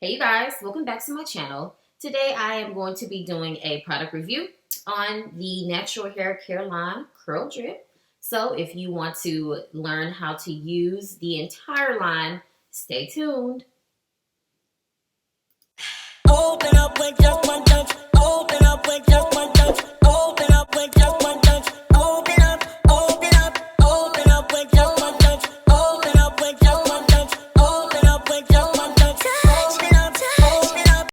Hey you guys, welcome back to my channel. Today I am going to be doing a product review on the natural hair care line Curl Drip. So if you want to learn how to use the entire line, stay tuned. Open up with just one touch. Open up with just one touch. Open up with just one touch. Open up, open up, open up with just one touch. Open up with just one touch. Open up with just one touch. Open up, open up.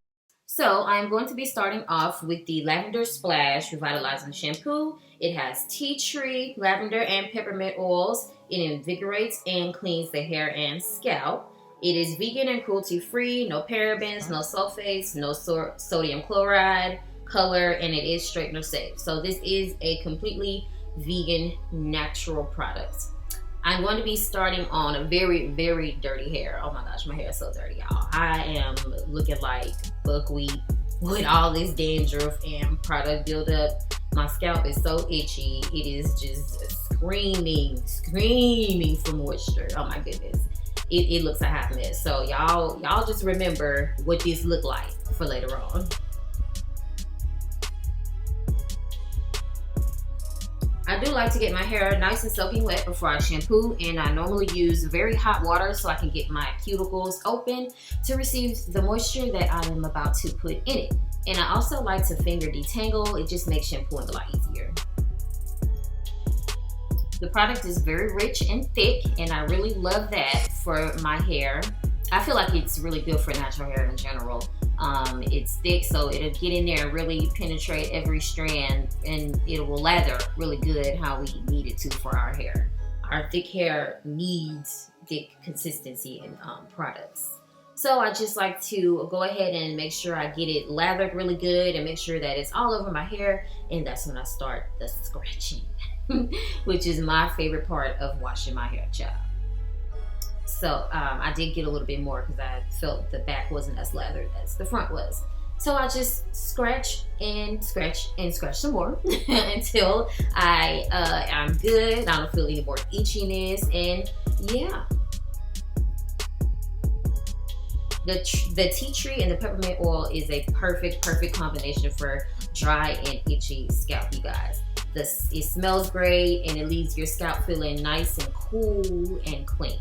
So I'm going to be starting off with the Lavender Splash Revitalizing Shampoo. It has tea tree, lavender, and peppermint oils. It invigorates and cleans the hair and scalp. It is vegan and cruelty-free, no parabens, no sulfates, no sodium chloride, color, and it is straightener safe. So this is a completely vegan, natural product. I'm going to be starting on a very, very dirty hair. Oh my gosh, my hair is so dirty, y'all. I am looking like buckwheat with all this dandruff and product buildup. My scalp is so itchy. It is just screaming for moisture. Oh my goodness. It looks a hot mess. So y'all just remember what this look like for later on. I do like to get my hair nice and soaking wet before I shampoo, and I normally use very hot water so I can get my cuticles open to receive the moisture that I am about to put in it. And I also like to finger detangle. It just makes shampooing a lot easier. The product is very rich and thick, and I really love that for my hair. I feel like it's really good for natural hair in general. It's thick, so it'll get in there and really penetrate every strand, and it will lather really good how we need it to for our hair. Our thick hair needs thick consistency in products. So I just like to go ahead and make sure I get it lathered really good and make sure that it's all over my hair, and that's when I start the scratching. Which is my favorite part of washing my hair, child. So I did get a little bit more because I felt the back wasn't as lathered as the front was. So I just scratch and scratch and scratch some more until I'm good. I don't feel any more itchiness, and yeah. The tea tree and the peppermint oil is a perfect combination for dry and itchy scalp, you guys. It smells great, and it leaves your scalp feeling nice and cool and clean.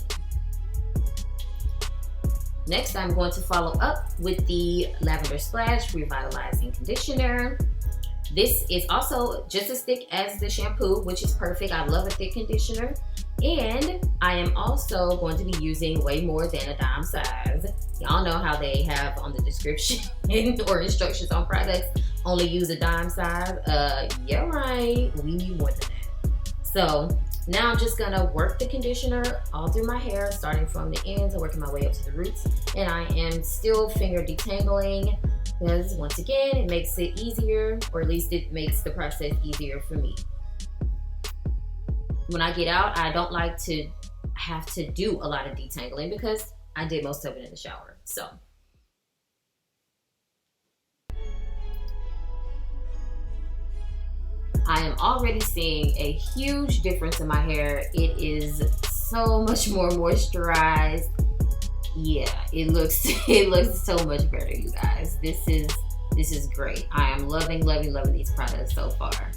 Next, I'm going to follow up with the Lavender Splash Revitalizing Conditioner. This is also just as thick as the shampoo, which is perfect. I love a thick conditioner. And I am also going to be using way more than a dime size. Y'all know how they have on the description or instructions on products, only use a dime size. Yeah, right, we need more than that. So now I'm just gonna work the conditioner all through my hair, starting from the ends and working my way up to the roots. And I am still finger detangling because once again, it makes it easier, or at least it makes the process easier for me. When I get out, I don't like to have to do a lot of detangling because I did most of it in the shower. So I am already seeing a huge difference in my hair. It is so much more moisturized. Yeah, it looks so much better, you guys. This is great. I am loving these products so far.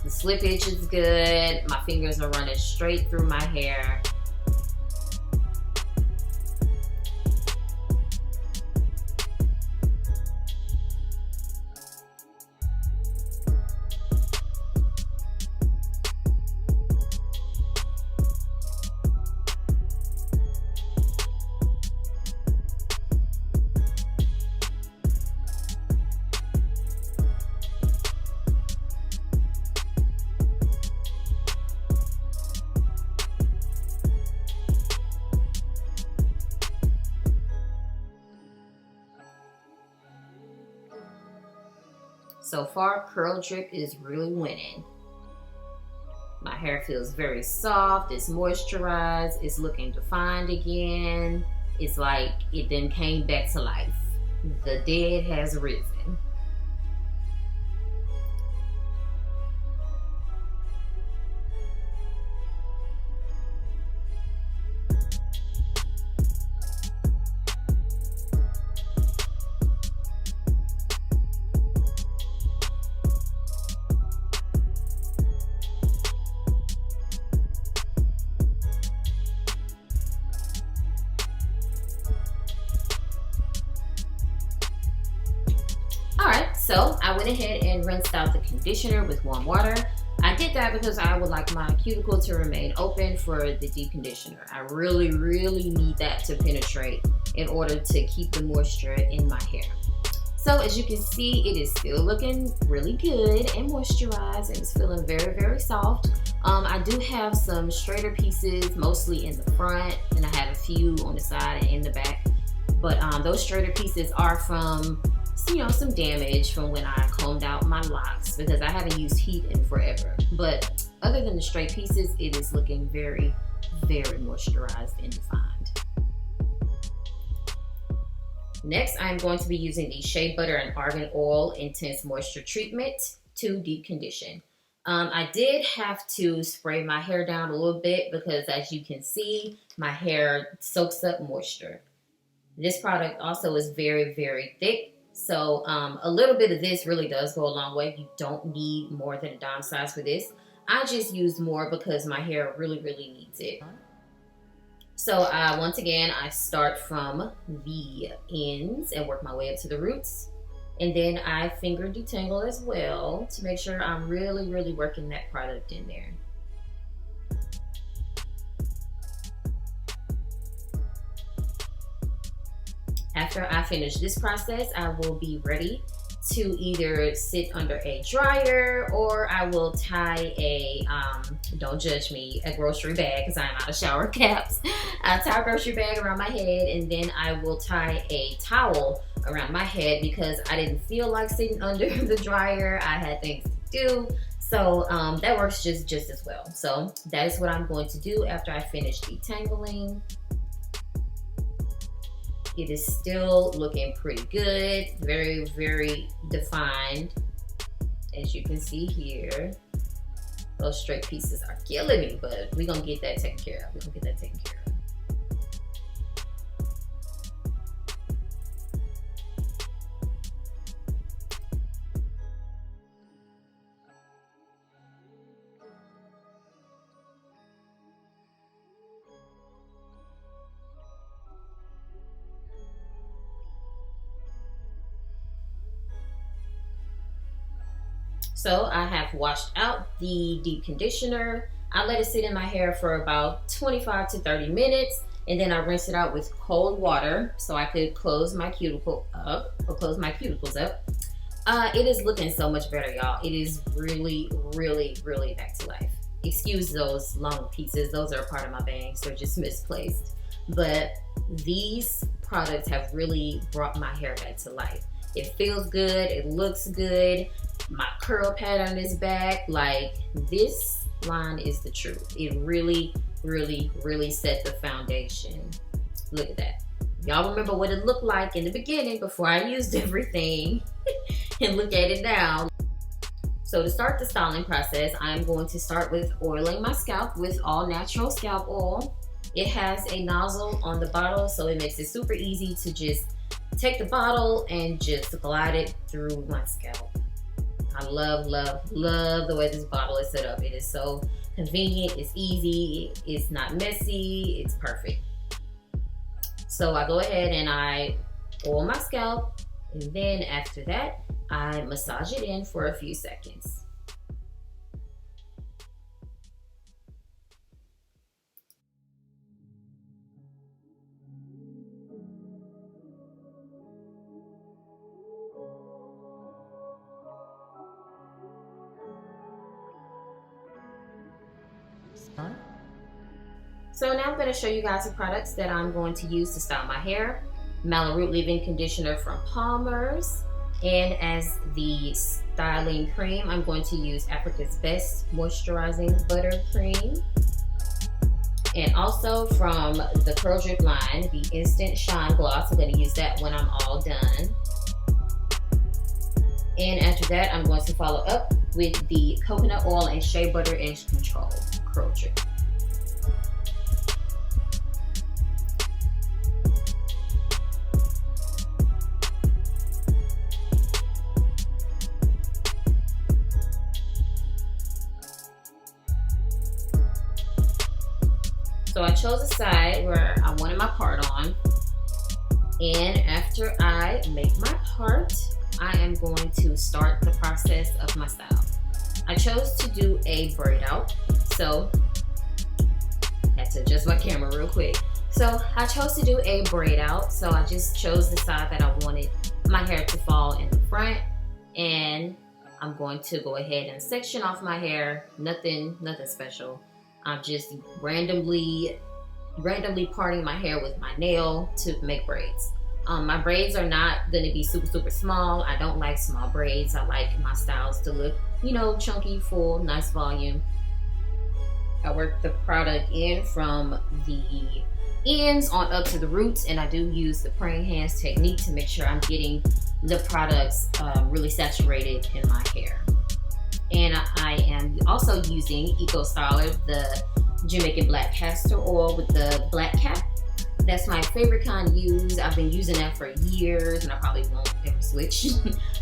The slippage is good. My fingers are running straight through my hair. So far, Curl Drip is really winning. My hair feels very soft, it's moisturized, it's looking defined again. It's like it then came back to life. The dead has risen. So I went ahead and rinsed out the conditioner with warm water. I did that because I would like my cuticle to remain open for the deep conditioner. I really, really need that to penetrate in order to keep the moisture in my hair. So as you can see, it is still looking really good and moisturized, and it's feeling very, very soft. I do have some straighter pieces, mostly in the front, and I have a few on the side and in the back. But those straighter pieces are from, you know, some damage from when I combed out my locks, because I haven't used heat in forever. But other than the straight pieces, it is looking very, very moisturized and defined. Next, I'm going to be using the Shea Butter and Argan Oil Intense Moisture Treatment to deep condition. I did have to spray my hair down a little bit because, as you can see, my hair soaks up moisture. This product also is very, very thick. So a little bit of this really does go a long way. You don't need more than a dime size for this. I just used more because my hair really, really needs it. So once again, I start from the ends and work my way up to the roots. And then I finger detangle as well to make sure I'm really, really working that product in there. After I finish this process, I will be ready to either sit under a dryer, or I will tie a, don't judge me, a grocery bag because I'm out of shower caps. I tie a grocery bag around my head, and then I will tie a towel around my head because I didn't feel like sitting under the dryer. I had things to do. So that works just as well. So that is what I'm going to do after I finish detangling. It is still looking pretty good, very, very defined. As you can see here, those straight pieces are killing me, but we're gonna get that taken care of. So I have washed out the deep conditioner. I let it sit in my hair for about 25 to 30 minutes, and then I rinse it out with cold water so I could close my cuticle up, or close my cuticles up. It is looking so much better, y'all. It is really, really, really back to life. Excuse those long pieces. Those are a part of my bangs. They're just misplaced. But these products have really brought my hair back to life. It feels good. It looks good. My curl pattern is back. Like, this line is the truth. It really, really, really set the foundation. Look at that. Y'all remember what it looked like in the beginning before I used everything, and look at it now. So to start the styling process, I'm going to start with oiling my scalp with all natural scalp oil. It has a nozzle on the bottle, so it makes it super easy to just take the bottle and just glide it through my scalp. I love, love, love the way this bottle is set up. It is so convenient, it's easy, it's not messy, it's perfect. So I go ahead and I oil my scalp, and then after that, I massage it in for a few seconds. So now I'm going to show you guys the products that I'm going to use to style my hair. Mallow Root Leave-In Conditioner from Palmer's. And as the styling cream, I'm going to use Africa's Best Moisturizing Butter Cream. And also from the Curl Drip line, the Instant Shine Gloss. I'm going to use that when I'm all done. And after that, I'm going to follow up with the Coconut Oil and Shea Butter Edge Control Curl Drip. So I chose a side where I wanted my part on, and after I make my part, I am going to start the process of my style. I chose to do a braid out, so I had to adjust my camera real quick. So I chose to do a braid out, so I just chose the side that I wanted my hair to fall in the front, and I'm going to go ahead and section off my hair. Nothing special. I'm just randomly parting my hair with my nail to make braids. My braids are not going to be super small. I don't like small braids. I like my styles to look, chunky, full, nice volume. I work the product in from the ends on up to the roots, and I do use the praying hands technique to make sure I'm getting the products really saturated in my hair. And I am also using Eco Styler, the Jamaican black castor oil with the black cap. That's my favorite kind to use. I've been using that for years, and I probably won't ever switch.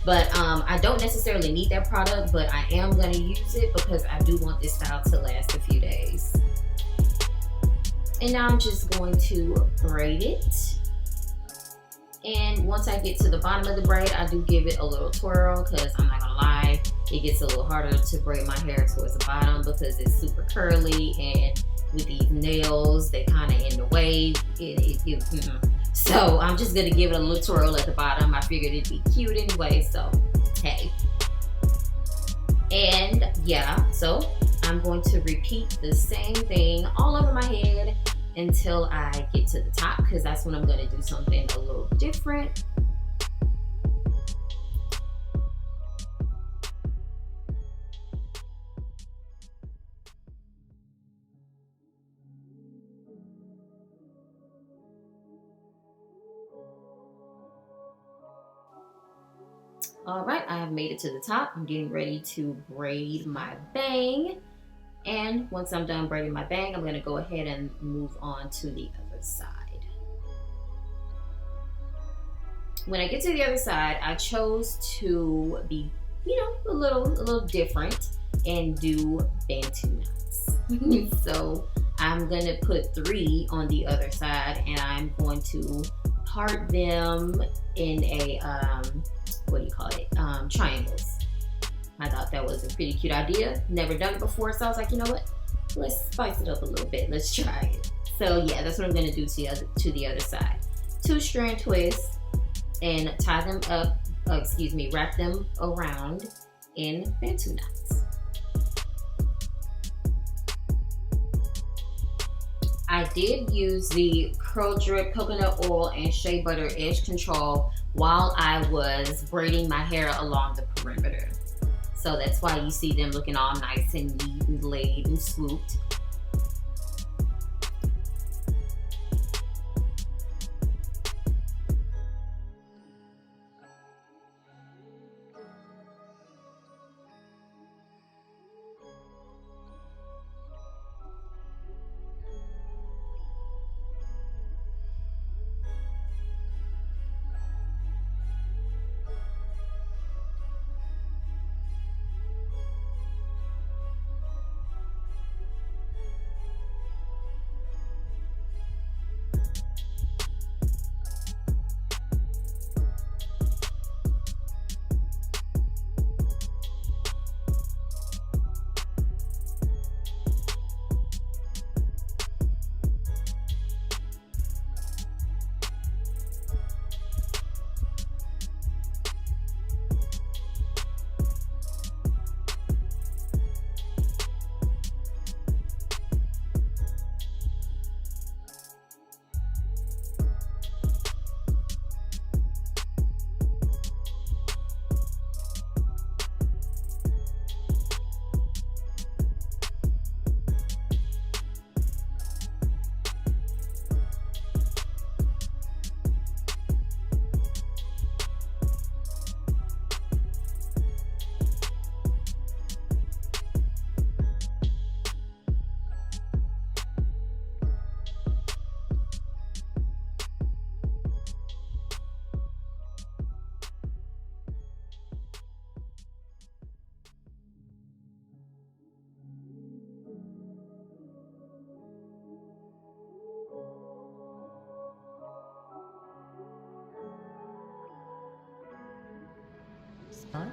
But I don't necessarily need that product, but I am going to use it because I do want this style to last a few days. And now I'm just going to braid it. And once I get to the bottom of the braid, I do give it a little twirl because I'm not gonna lie, it gets a little harder to braid my hair towards the bottom because it's super curly, and with these nails, they kind of in the way. So I'm just gonna give it a little twirl at the bottom. I figured it'd be cute anyway, so hey. And yeah, so I'm going to repeat the same thing all over my head until I get to the top, because that's when I'm going to do something a little different. All right, I have made it to the top. I'm getting ready to braid my bang. And once I'm done braiding my bang, I'm gonna go ahead and move on to the other side. When I get to the other side, I chose to be, a little different and do bantu knots. So I'm gonna put 3 on the other side, and I'm going to part them in a, triangles. I thought that was a pretty cute idea. Never done it before, so I was like, you know what? Let's spice it up a little bit. Let's try it. So yeah, that's what I'm gonna do to the other side. 2-strand twists and tie them up, wrap them around in bantu knots. I did use the Curl Drip Coconut Oil and Shea Butter Edge Control while I was braiding my hair along the perimeter. So that's why you see them looking all nice and neat and laid and swooped. Huh?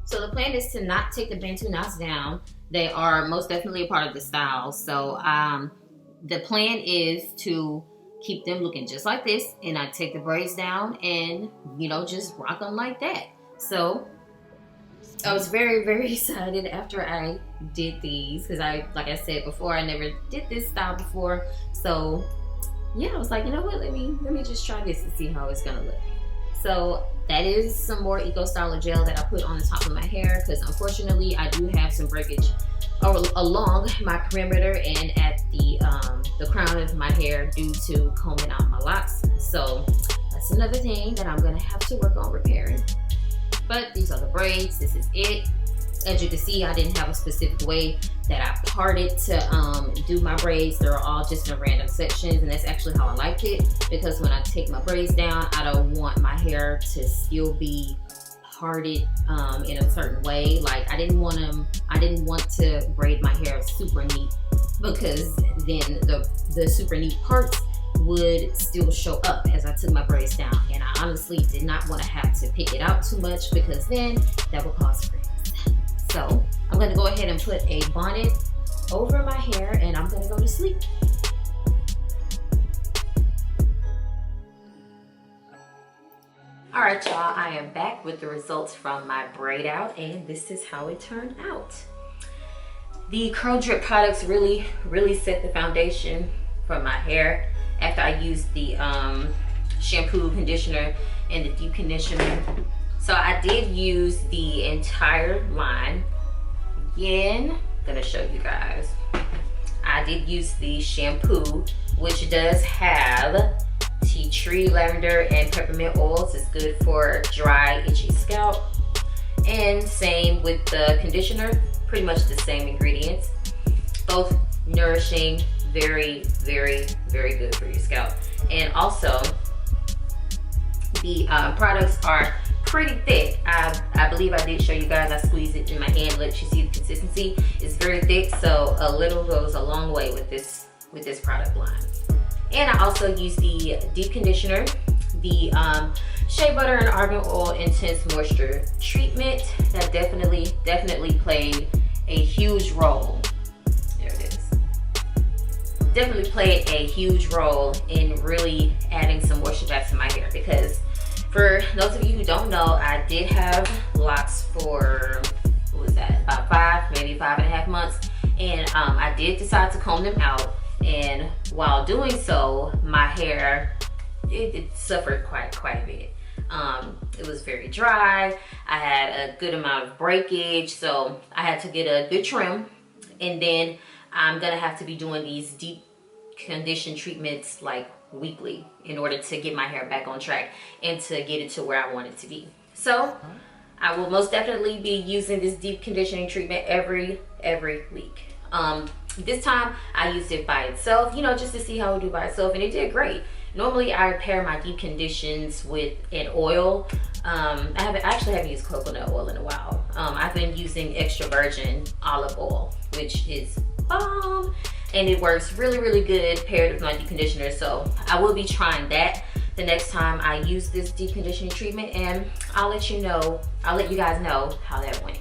So the plan is to not take the Bantu knots down. They are most definitely a part of the style. So the plan is to keep them looking just like this, and I take the braids down and, you know, just rock them like that. So I was very, very excited after I did these, because like I said before, I never did this style before. So yeah, I was like, you know what, let me just try this and see how it's gonna look. So that is some more Eco Styler gel that I put on the top of my hair, because unfortunately I do have some breakage along my perimeter and at the crown of my hair due to combing out my locks. So that's another thing that I'm gonna have to work on repairing. But these are the braids. This is it. As you can see, I didn't have a specific way that I parted to do my braids. They're all just in random sections, and that's actually how I liked it, because when I take my braids down, I don't want my hair to still be parted in a certain way. Like I didn't want to braid my hair super neat, because then the super neat parts would still show up as I took my braids down, and I honestly did not want to have to pick it out too much, because then that would cause frizz. So I'm going to go ahead and put a bonnet over my hair, and I'm going to go to sleep. Alright y'all, I am back with the results from my braid out, and this is how it turned out. The curl drip products really set the foundation for my hair after I used the shampoo, conditioner, and the deep conditioner. So I did use the entire line. Again, I'm gonna show you guys. I did use the shampoo, which does have tea tree, lavender, and peppermint oils. It's good for dry, itchy scalp. And same with the conditioner, pretty much the same ingredients. Both nourishing, very good for your scalp. And also, the products are pretty thick. I believe I did show you guys. I squeezed it in my hand, let you see the consistency. It's very thick, so a little goes a long way with this product line. And I also use the deep conditioner, the shea butter and argan oil intense moisture treatment. That definitely played a huge role. There it is. Definitely played a huge role in really adding some moisture back to my hair, because for those of you who don't know, I did have locks for, what was that, about 5, maybe 5.5 months. And I did decide to comb them out. And while doing so, my hair, it suffered quite a bit. It was very dry. I had a good amount of breakage, so I had to get a good trim. And then I'm gonna have to be doing these deep condition treatments like weekly in order to get my hair back on track and to get it to where I want it to be. So I will most definitely be using this deep conditioning treatment every week. This time I used it by itself, you know, just to see how it would do by itself, and it did great. Normally I pair my deep conditions with an oil. I actually haven't used coconut oil in a while. I've been using extra virgin olive oil, which is bomb, and it works really good paired with my deep conditioner. So I will be trying that the next time I use this deep conditioning treatment, and I'll let you guys know how that went.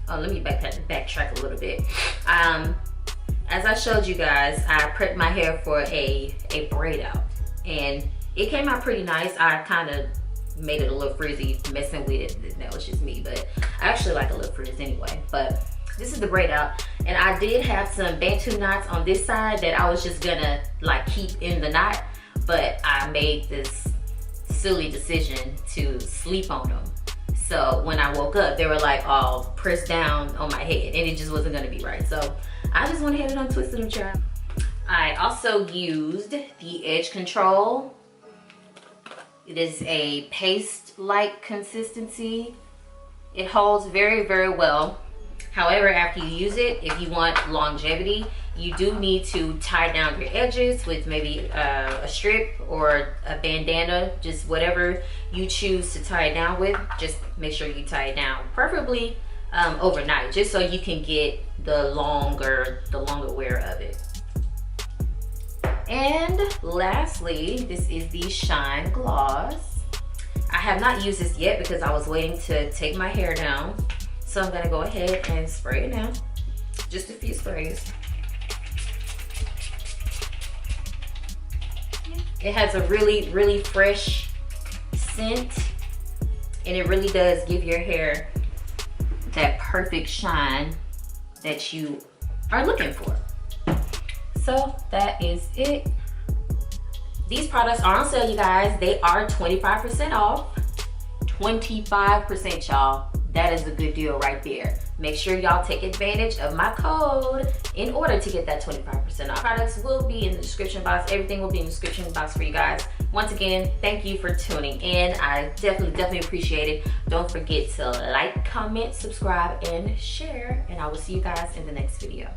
Let me backtrack a little bit. As I showed you guys, I prepped my hair for a braid out, and it came out pretty nice. I kind of made it a little frizzy messing with it. That was just me, but I actually like a little frizz anyway. But this is the braid out, and I did have some Bantu knots on this side that I was just gonna like keep in the knot, but I made this silly decision to sleep on them. So when I woke up, they were like all pressed down on my head, and it just wasn't gonna be right. So I just went ahead and untwisted them, child. I also used the edge control. It is a paste-like consistency. It holds very well. However, after you use it, if you want longevity, you do need to tie down your edges with maybe a strip or a bandana, just whatever you choose to tie it down with. Just make sure you tie it down, preferably overnight, just so you can get the longer wear of it. And lastly, this is the Shine Gloss. I have not used this yet because I was waiting to take my hair down. So I'm gonna go ahead and spray it now. Just a few sprays. It has a really fresh scent, and it really does give your hair that perfect shine that you are looking for. So that is it. These products are on sale, you guys. They are 25% off. 25%, y'all. That is a good deal right there. Make sure y'all take advantage of my code in order to get that 25% off. Products will be in the description box. Everything will be in the description box for you guys. Once again, thank you for tuning in. I definitely appreciate it. Don't forget to like, comment, subscribe, and share. And I will see you guys in the next video.